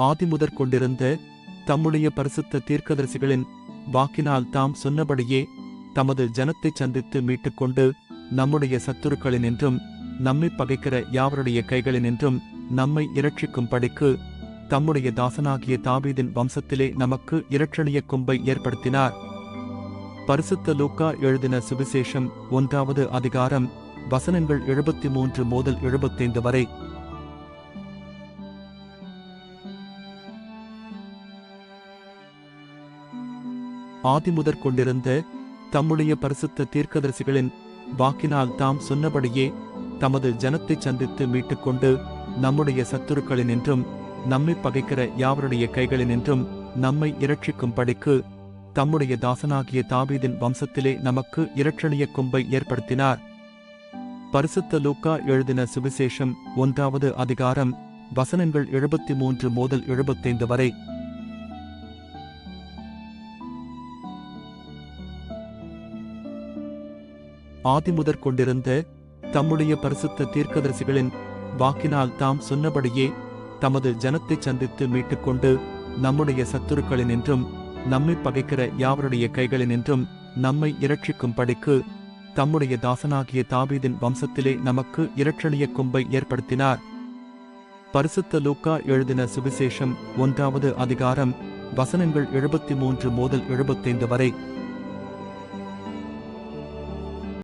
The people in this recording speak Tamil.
ஆதிமுதற் கொண்டிருந்த தம்முடைய பரிசுத்த தீர்க்கதரிசிகளின் வாக்கினால் தாம் சொன்னபடியே தமது ஜனத்தைச் சந்தித்து மீட்டுக்கொண்டு நம்முடைய சத்துருக்களினின்றும் நம்மை பகைக்கிற யாவருடைய கைகளினின்றும் நம்மை இரட்சிக்கும்படிக்கு தம்முடைய தாசனாகிய தாவீதின் வம்சத்திலே நமக்கு இரட்சணிய கொம்பை ஏற்படுத்தினார். பரிசுத்த லூக்கா எழுதின சுவிசேஷம் 1வது அதிகாரம் வசனங்கள் 73 முதல் 75 வரை. ஆதிமுதற் கொண்டிருந்த தம்முடைய பரிசுத்த தீர்க்கதரிசிகளின் வாக்கினால் தாம் சொன்னபடியே தமது ஜனத்தைச் சந்தித்து மீட்டுக்கொண்டு நம்முடைய சத்துருக்களினின்றும் நம்மை பகைக்கிற யாவருடைய கைகளினின்றும் நம்மை இரட்சிக்கும்படிக்கு தம்முடைய தாசனாகிய தாவீதின் வம்சத்திலே நமக்கு இரட்சணிய கொம்பை ஏற்படுத்தினார். பரிசுத்த லூக்கா எழுதின சுவிசேஷம் 1வது அதிகாரம் வசனங்கள் 73 முதல் 75 வரை. ஆதிமுதற் கொண்டிருந்த தம்முடைய பரிசுத்த தீர்க்கதரிசிகளின் வாக்கினால் தாம் சொன்னபடியே தமது ஜனத்தைச் சந்தித்து மீட்டுக்கொண்டு நம்முடைய சத்துருக்களினின்றும் நம்மை பகைக்கிற யாவருடைய கைகளினின்றும் நம்மை இரட்சிக்கும்படிக்கு தம்முடைய தாசனாகிய தாவீதின் வம்சத்திலே நமக்கு இரட்சணிய கொம்பை ஏற்படுத்தினார். பரிசுத்த லூக்கா எழுதின சுவிசேஷம் 1வது அதிகாரம் வசனங்கள் 73 முதல் 75 வரை.